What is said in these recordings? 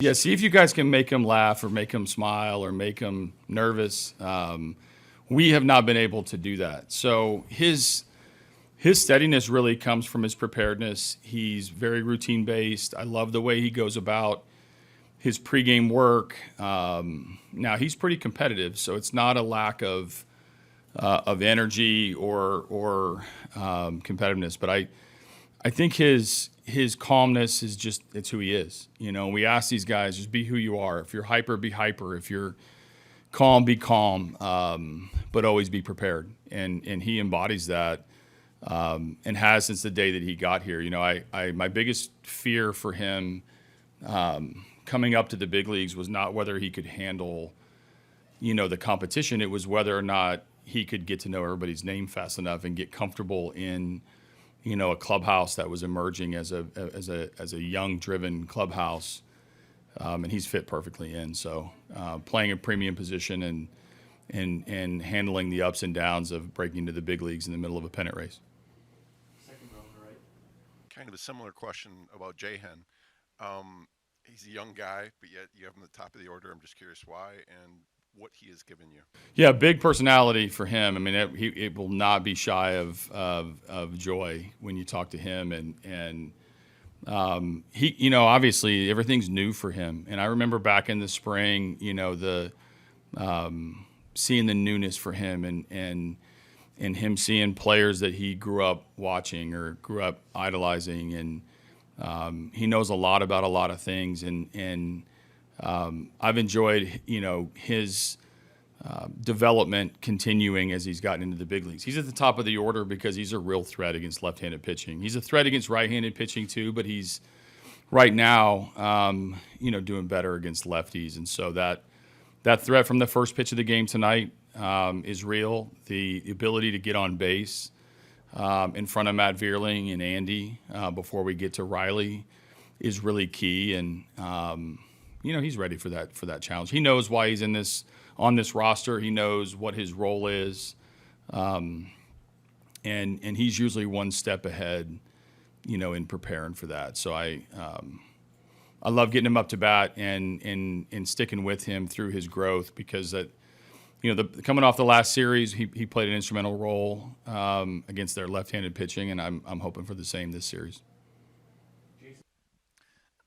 Yeah, see if you guys can make him laugh or make him smile or make him nervous. We have not been able to do that. So his steadiness really comes from his preparedness. He's very routine based. I love the way he goes about his pregame work. Now he's pretty competitive, so it's not a lack of energy or competitiveness. But I think his calmness is just, it's who he is. You know, we ask these guys, just be who you are. If you're hyper, be hyper. If you're calm, be calm. But always be prepared. And he embodies that. And has since the day that he got here. You know, my biggest fear for him coming up to the big leagues was not whether he could handle, you know, the competition. It was whether or not he could get to know everybody's name fast enough and get comfortable in, you know, a clubhouse that was emerging as a young, driven clubhouse. And he's fit perfectly in. So playing a premium position and handling the ups and downs of breaking into the big leagues in the middle of a pennant race. Kind of a similar question about Jahan. He's a young guy, but yet you have him at the top of the order. I'm just curious why and what he has given you. Yeah, big personality for him. I mean, it will not be shy of joy when you talk to him, and he, you know, obviously everything's new for him. And I remember back in the spring, you know, the seeing the newness for him and him seeing players that he grew up watching or grew up idolizing, and he knows a lot about a lot of things, and I've enjoyed, you know, his development continuing as he's gotten into the big leagues. He's at the top of the order because he's a real threat against left-handed pitching. He's a threat against right-handed pitching too, but he's right now, you know, doing better against lefties, and so that threat from the first pitch of the game tonight is real. The ability to get on base in front of Matt Vierling and Andy before we get to Riley is really key, and you know, he's ready for that challenge. He knows why he's on this roster. He knows what his role is, and he's usually one step ahead, you know, in preparing for that. So I love getting him up to bat and sticking with him through his growth, because that, you know, coming off the last series, he played an instrumental role against their left-handed pitching, and I'm hoping for the same this series.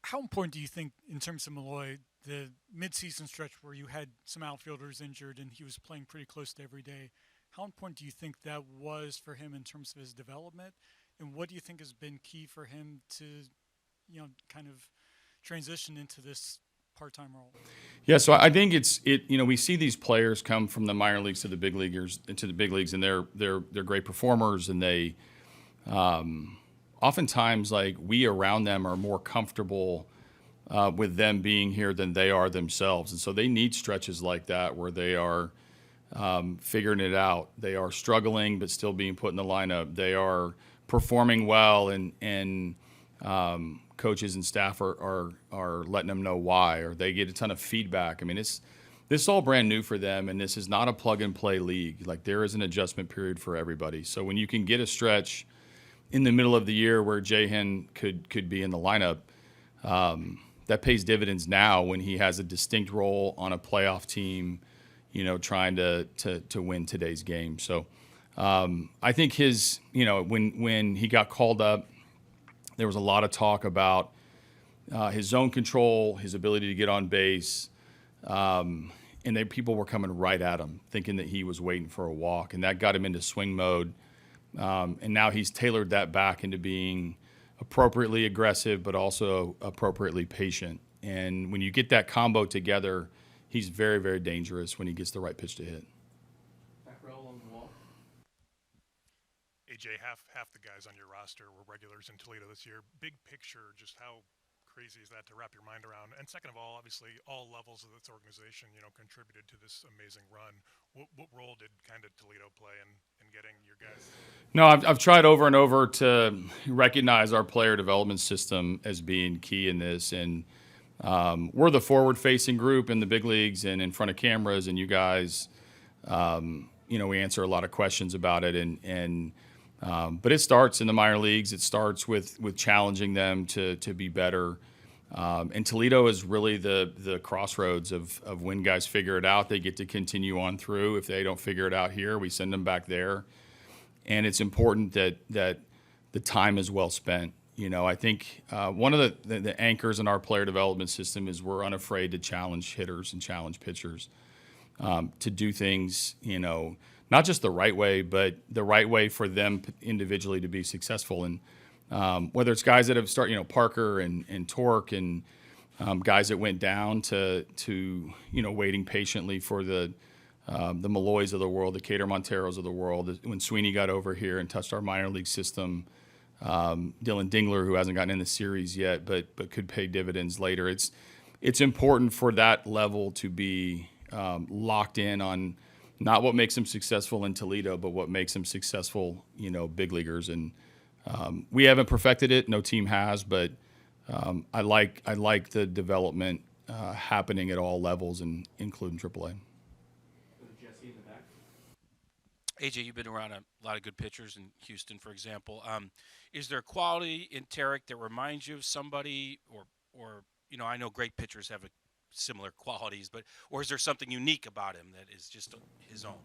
How important do you think, in terms of Malloy, the midseason stretch where you had some outfielders injured and he was playing pretty close to every day, how important do you think that was for him in terms of his development? And what do you think has been key for him to, you know, kind of transition into this part-time role? Yeah, so I think you know, we see these players come from the minor leagues to the big leaguers, into the big leagues, and they're great performers, and they oftentimes, like, we around them are more comfortable with them being here than they are themselves, and so they need stretches like that where they are figuring it out. They are struggling but still being put in the lineup. They are performing well, and coaches and staff are letting them know why, or they get a ton of feedback. I mean, this is all brand new for them, and this is not a plug-and-play league. Like, there is an adjustment period for everybody. So when you can get a stretch in the middle of the year where Jahan could be in the lineup, that pays dividends now when he has a distinct role on a playoff team, you know, trying to win today's game. So I think his, you know, when he got called up, there was a lot of talk about his zone control, his ability to get on base, and people were coming right at him, thinking that he was waiting for a walk, and that got him into swing mode. And now he's tailored that back into being appropriately aggressive, but also appropriately patient. And when you get that combo together, he's very, very dangerous when he gets the right pitch to hit. AJ, half the guys on your roster were regulars in Toledo this year. Big picture, just how crazy is that to wrap your mind around? And second of all, obviously, all levels of this organization, you know, contributed to this amazing run. What role did kind of Toledo play in getting your guys? No, I've tried over and over to recognize our player development system as being key in this, and we're the forward-facing group in the big leagues and in front of cameras, and you guys, you know, we answer a lot of questions about it, but it starts in the minor leagues. It starts with challenging them to be better. And Toledo is really the crossroads of when guys figure it out, they get to continue on through. If they don't figure it out here, we send them back there. And it's important that the time is well spent. I think one of the anchors in our player development system is we're unafraid to challenge hitters and challenge pitchers to do things, not just the right way, but the right way for them individually to be successful. And whether it's guys that have started, Parker and Torque and guys that went down to waiting patiently for the Malloys of the world, the Cater Monteros of the world. When Sweeney got over here and touched our minor league system, Dylan Dingler, who hasn't gotten in the series yet, but could pay dividends later. It's important for that level to be locked in on not what makes them successful in Toledo, but what makes them successful, big leaguers. And we haven't perfected it. No team has, but I like the development happening at all levels, and including AAA. Jesse in the back. AJ, you've been around a lot of good pitchers in Houston, for example. Is there a quality in Tarek that reminds you of somebody, or I know great pitchers have similar qualities, or is there something unique about him that is just his own?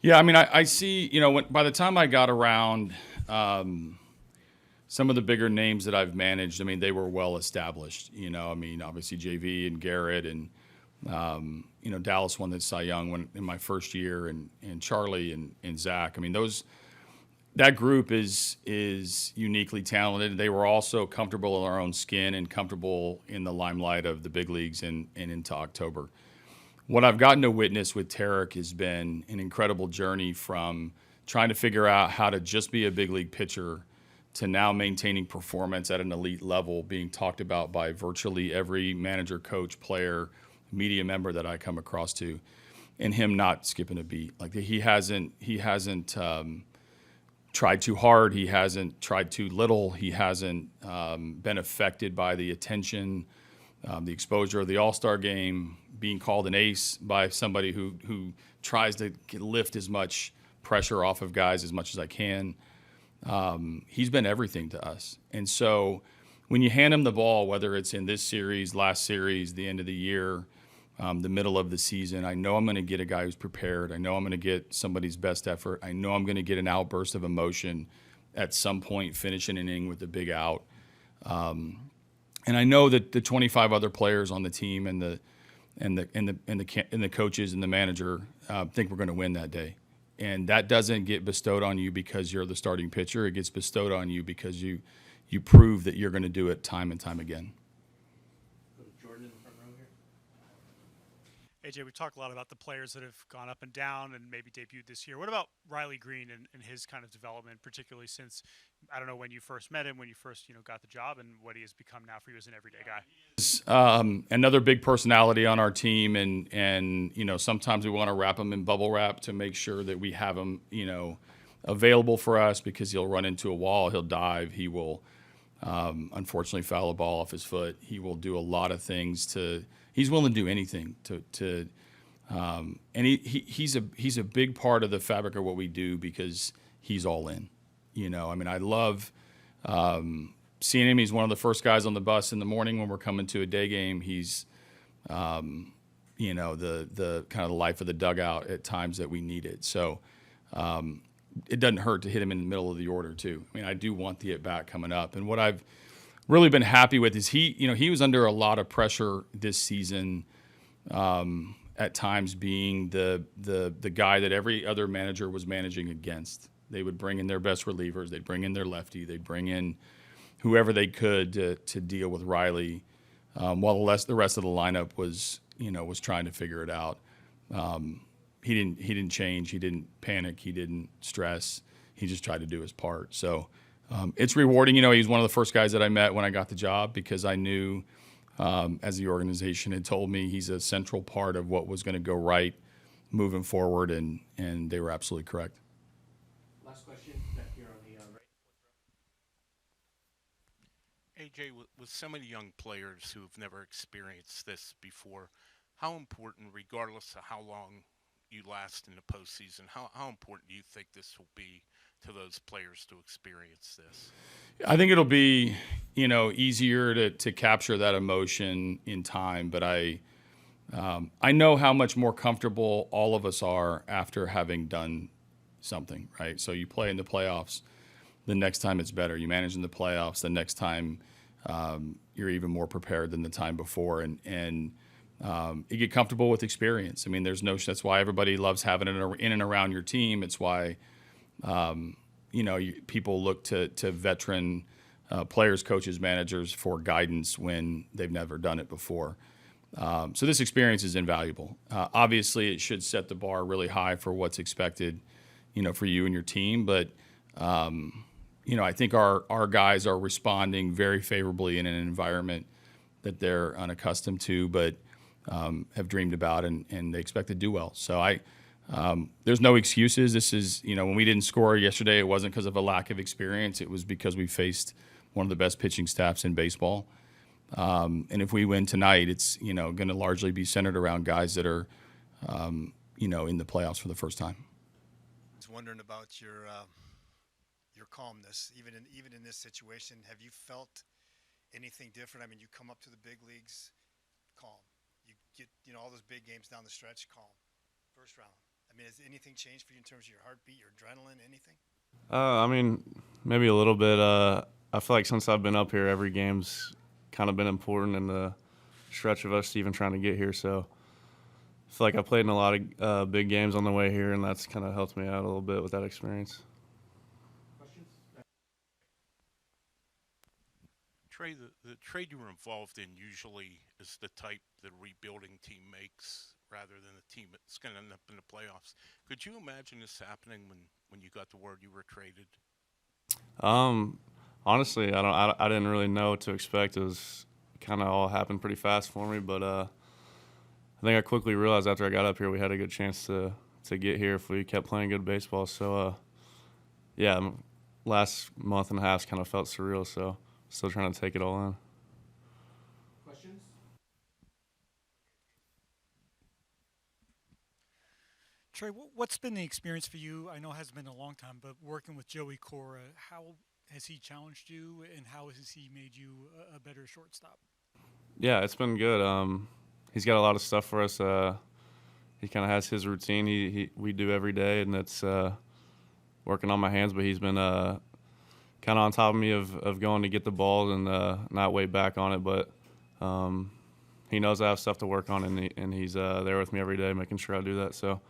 Yeah, I mean, I see, by the time I got around some of the bigger names that I've managed, I mean, they were well established. Obviously JV and Garrett and, Dallas won the Cy Young in my first year, and Charlie and Zach. I mean, that group is uniquely talented. They were also comfortable in their own skin and comfortable in the limelight of the big leagues and into October. What I've gotten to witness with Tarek has been an incredible journey from trying to figure out how to just be a big league pitcher to now maintaining performance at an elite level, being talked about by virtually every manager, coach, player, media member that I come across to, and him not skipping a beat. Like he hasn't tried too hard. He hasn't tried too little. He hasn't been affected by the attention, the exposure of the All-Star game, being called an ace by somebody who tries to lift as much pressure off of guys as much as I can. He's been everything to us. And so when you hand him the ball, whether it's in this series, last series, the end of the year, the middle of the season, I know I'm going to get a guy who's prepared. I know I'm going to get somebody's best effort. I know I'm going to get an outburst of emotion at some point, finish an inning with a big out. And I know that the 25 other players on the team and the coaches and the manager think we're going to win that day. And that doesn't get bestowed on you because you're the starting pitcher. It gets bestowed on you because you prove that you're going to do it time and time again. Jordan in the front row here. AJ, we talk a lot about the players that have gone up and down and maybe debuted this year. What about Riley Green and his kind of development, particularly since, I don't know when you first met him, when you first got the job, and what he has become now for you as an everyday guy? Another big personality on our team, and sometimes we want to wrap him in bubble wrap to make sure that we have him available for us, because he'll run into a wall, he'll dive, he will unfortunately foul a ball off his foot. He will do a lot of things he's willing to do anything and he's a big part of the fabric of what we do because he's all in. I love seeing him. He's one of the first guys on the bus in the morning when we're coming to a day game. He's the kind of the life of the dugout at times that we need it. So it doesn't hurt to hit him in the middle of the order too. I do want the at-bat coming up. And what I've really been happy with is he was under a lot of pressure this season, at times being the guy that every other manager was managing against. They would bring in their best relievers. They'd bring in their lefty. They'd bring in whoever they could to deal with Riley, while the rest of the lineup was trying to figure it out. He didn't change. He didn't panic. He didn't stress. He just tried to do his part. So it's rewarding. He's one of the first guys that I met when I got the job, because I knew, as the organization had told me, he's a central part of what was going to go right moving forward, and they were absolutely correct. Last question back here on the right. AJ, with so many young players who have never experienced this before, how important, regardless of how long you last in the postseason, how important do you think this will be to those players to experience this? I think it'll be, easier to capture that emotion in time. But I know how much more comfortable all of us are after having done something, right? So you play in the playoffs, the next time it's better. You manage in the playoffs, the next time you're even more prepared than the time before, and you get comfortable with experience. I mean, that's why everybody loves having it in and around your team. It's why people look to veteran players, coaches, managers for guidance when they've never done it before. So this experience is invaluable. Obviously, it should set the bar really high for what's expected, for you and your team. But I think our guys are responding very favorably in an environment that they're unaccustomed to, but have dreamed about, and they expect to do well. So there's no excuses. This is, when we didn't score yesterday, it wasn't because of a lack of experience. It was because we faced one of the best pitching staffs in baseball. And if we win tonight, it's, going to largely be centered around guys that are, in the playoffs for the first time. I was wondering about your calmness, even in this situation. Have you felt anything different? I mean, you come up to the big leagues, calm. You get, all those big games down the stretch, calm. First round. I mean, has anything changed for you in terms of your heartbeat, your adrenaline, anything? I mean, maybe a little bit. I feel like since I've been up here, every game's kind of been important in the stretch of us even trying to get here. So I feel like I played in a lot of big games on the way here, and that's kind of helped me out a little bit with that experience. Questions? Trey, the trade you were involved in usually is the type the rebuilding team makes rather than the team that's going to end up in the playoffs. Could you imagine this happening when you got the word you were traded? Honestly, I didn't really know what to expect. It was kind of all happened pretty fast for me, but I think I quickly realized after I got up here we had a good chance to get here if we kept playing good baseball. So last month and a half kind of felt surreal. So still trying to take it all in. Questions? Trey, what's been the experience for you? I know it hasn't been a long time, but working with Joey Cora, how has he challenged you, and how has he made you a better shortstop? Yeah, it's been good. He's got a lot of stuff for us. He kind of has his routine we do every day, and it's working on my hands. But he's been kind of on top of me of going to get the ball and not way back on it. But he knows I have stuff to work on, and he's there with me every day, making sure I do that. So,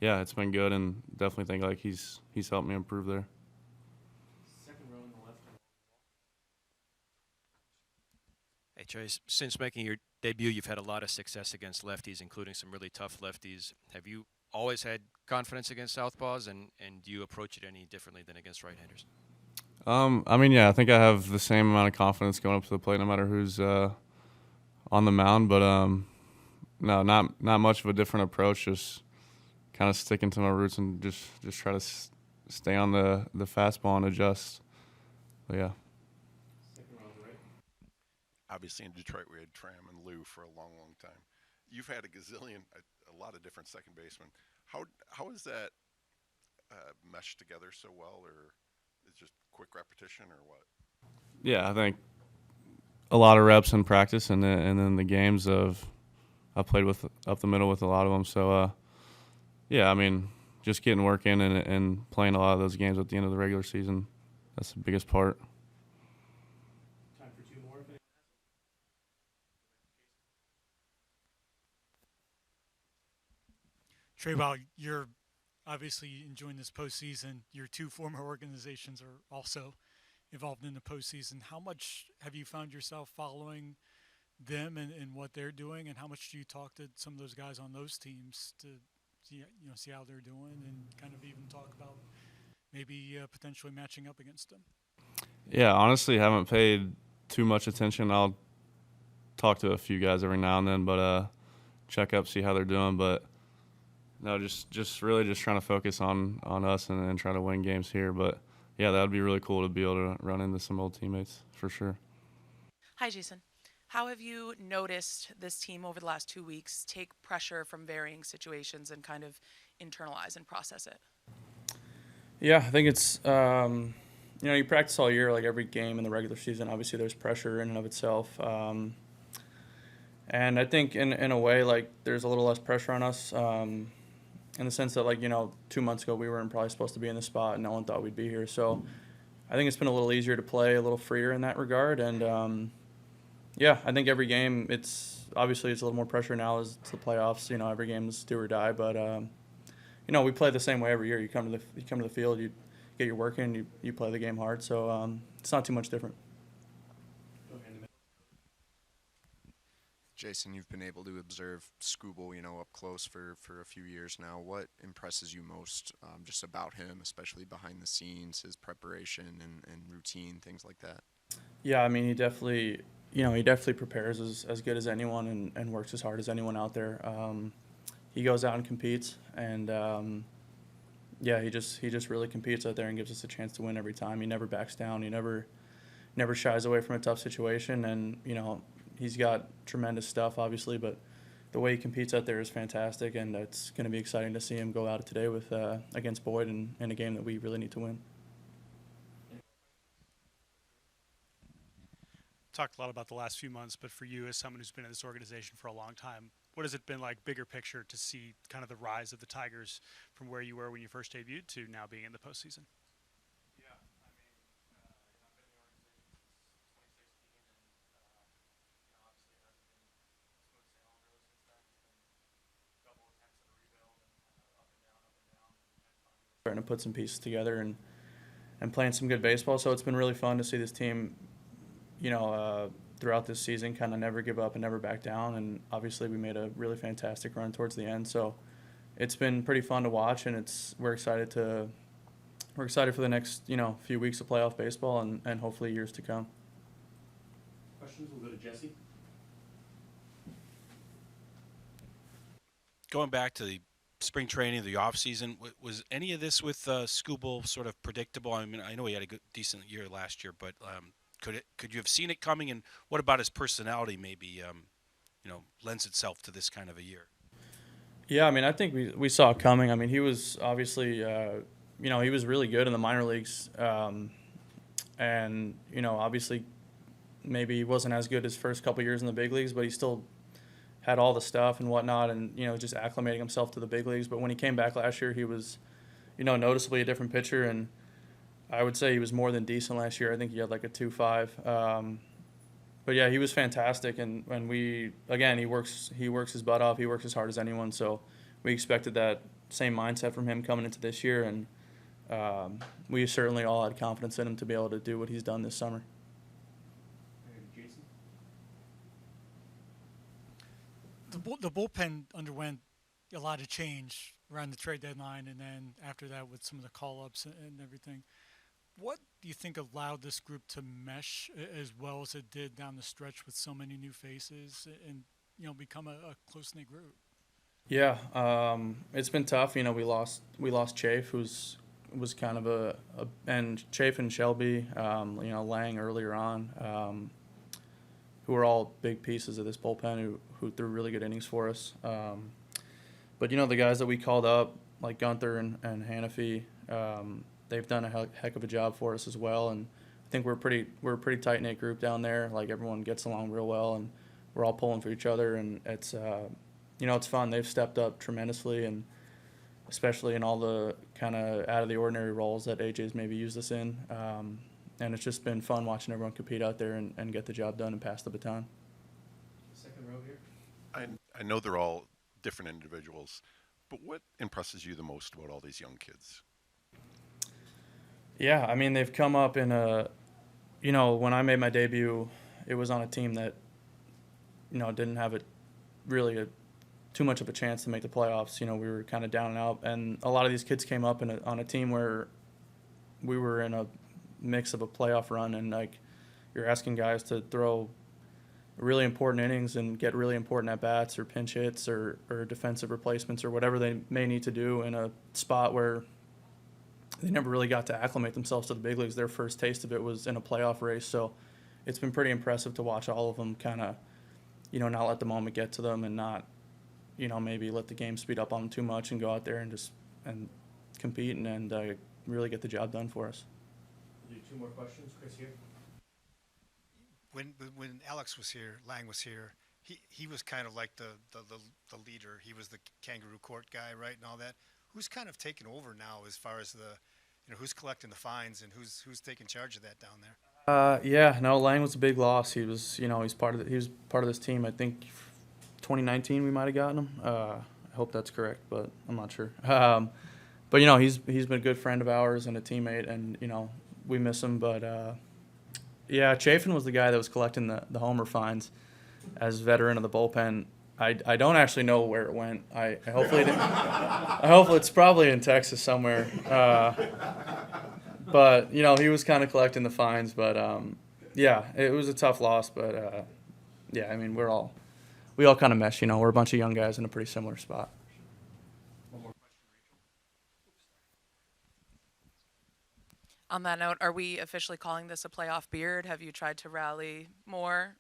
yeah, it's been good, and definitely think like he's helped me improve there. Second row on the left. Hey, Trace, since making your debut, you've had a lot of success against lefties, including some really tough lefties. Have you always had confidence against southpaws, and do you approach it any differently than against right-handers? I mean, yeah, I think I have the same amount of confidence going up to the plate no matter who's on the mound. But, no, not much of a different approach, just kind of sticking to my roots and just try to stay on the fastball and adjust. But, yeah. Second row on the right. Obviously, in Detroit, we had Tram and Lou for a long, long time. You've had a lot of different second basemen. How is that meshed together so well, or is it just quick repetition, or what? Yeah, I think a lot of reps in practice, and then the games I played with up the middle with a lot of them. So, yeah, I mean, just getting work in and playing a lot of those games at the end of the regular season, that's the biggest part. Time for two more. If anyone Trey, while you're obviously enjoying this postseason, your two former organizations are also involved in the postseason. How much have you found yourself following them and what they're doing, and how much do you talk to some of those guys on those teams to see how they're doing, and kind of even talk about maybe potentially matching up against them? Yeah, honestly, haven't paid too much attention. I'll talk to a few guys every now and then, but check up, see how they're doing. But no, just really just trying to focus on us and try to win games here. But yeah, that would be really cool to be able to run into some old teammates for sure. Hi, Jason. How have you noticed this team over the last 2 weeks take pressure from varying situations and kind of internalize and process it? Yeah, I think it's you practice all year, like every game in the regular season. Obviously, there's pressure in and of itself, and I think in a way, like there's a little less pressure on us, in the sense that 2 months ago we weren't probably supposed to be in the spot, and no one thought we'd be here. So I think it's been a little easier to play, a little freer in that regard, and yeah, I think every game it's obviously it's a little more pressure now as it's the playoffs. Every game is do or die, but we play the same way every year. You come to the field, you get your work in, you play the game hard. So it's not too much different. Jason, you've been able to observe Scooble, up close for a few years now. What impresses you most just about him, especially behind the scenes, his preparation and routine, things like that? Yeah, I mean he definitely prepares as good as anyone and works as hard as anyone out there. He goes out and competes, and yeah, he just really competes out there and gives us a chance to win every time. He never backs down. He never shies away from a tough situation, and he's got tremendous stuff, obviously, but the way he competes out there is fantastic, and it's going to be exciting to see him go out today with against Boyd in a game that we really need to win. Talked a lot about the last few months, but for you as someone who's been in this organization for a long time, what has it been like, bigger picture, to see kind of the rise of the Tigers from where you were when you first debuted to now being in the postseason? Starting to put some pieces together and playing some good baseball. So it's been really fun to see this team, throughout this season, kind of never give up and never back down. And obviously we made a really fantastic run towards the end. So it's been pretty fun to watch, and we're excited for the next few weeks of playoff baseball and hopefully years to come. Questions? We'll go to Jesse. Going back to the spring training, the off season, was any of this with Scooble sort of predictable? I mean, I know he had a decent year last year, but could you have seen it coming? And what about his personality? Maybe lends itself to this kind of a year. Yeah, I mean, I think we saw it coming. I mean, he was obviously he was really good in the minor leagues, and obviously maybe he wasn't as good his first couple years in the big leagues, but he still had all the stuff and whatnot, and just acclimating himself to the big leagues. But when he came back last year, he was noticeably a different pitcher, and I would say he was more than decent last year. I think he had like a 2.5. But yeah, he was fantastic, and he works his butt off. He works as hard as anyone. So we expected that same mindset from him coming into this year, and we certainly all had confidence in him to be able to do what he's done this summer. Jason. The bullpen underwent a lot of change around the trade deadline, and then after that with some of the call-ups and everything. What do you think allowed this group to mesh as well as it did down the stretch with so many new faces and become a close-knit group? Yeah, it's been tough. We lost Chafe, was kind of and Chafe and Shelby, Lang earlier on, who were all big pieces of this bullpen who threw really good innings for us. But the guys that we called up, like Gunther and Hannafy, they've done a heck of a job for us as well, and I think we're a pretty tight knit group down there. Like, everyone gets along real well, and we're all pulling for each other, and it's it's fun. They've stepped up tremendously, and especially in all the kind of out of the ordinary roles that AJ's maybe used us in, and it's just been fun watching everyone compete out there and get the job done and pass the baton. Second row here. I know they're all different individuals, but what impresses you the most about all these young kids? Yeah, I mean, they've come up in when I made my debut, it was on a team that, didn't have too much of a chance to make the playoffs. We were kind of down and out, and a lot of these kids came up on a team where we were in a mix of a playoff run, and like, you're asking guys to throw really important innings and get really important at-bats or pinch hits or defensive replacements or whatever they may need to do in a spot where they never really got to acclimate themselves to the big leagues. Their first taste of it was in a playoff race. So it's been pretty impressive to watch all of them kind of, not let the moment get to them and not, maybe let the game speed up on them too much and go out there and compete and really get the job done for us. We'll do 2 more questions. Chris here. When Alex was here, Lang was here, he was kind of like the leader. He was the kangaroo court guy, right, and all that. Who's kind of taken over now as far as who's collecting the fines and who's taking charge of that down there? Yeah, no, Lang was a big loss. He was, he was part of this team. I think 2019 we might have gotten him. I hope that's correct, but I'm not sure. But he's been a good friend of ours and a teammate, and we miss him. But yeah, Chafin was the guy that was collecting the homer fines as veteran of the bullpen. I don't actually know where it went. I hopefully it's probably in Texas somewhere. But he was kind of collecting the fines. But yeah, it was a tough loss. But yeah, I mean we all kind of mesh. We're a bunch of young guys in a pretty similar spot. One more question, Rachel. On that note, are we officially calling this a playoff beard? Have you tried to rally more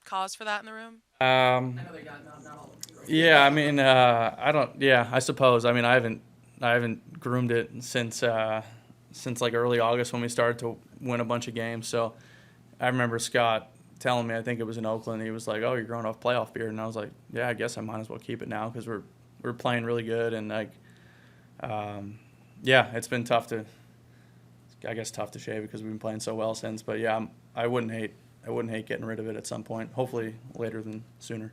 cause for that in the room? I know they got not all of them. Yeah, I mean, I don't. Yeah, I suppose. I mean, I haven't groomed it since like early August when we started to win a bunch of games. So I remember Scott telling me, I think it was in Oakland, he was like, "Oh, you're growing off playoff beard," and I was like, "Yeah, I guess I might as well keep it now because we're playing really good and like, yeah, it's been tough to shave because we've been playing so well since. But yeah, I wouldn't hate getting rid of it at some point. Hopefully later than sooner."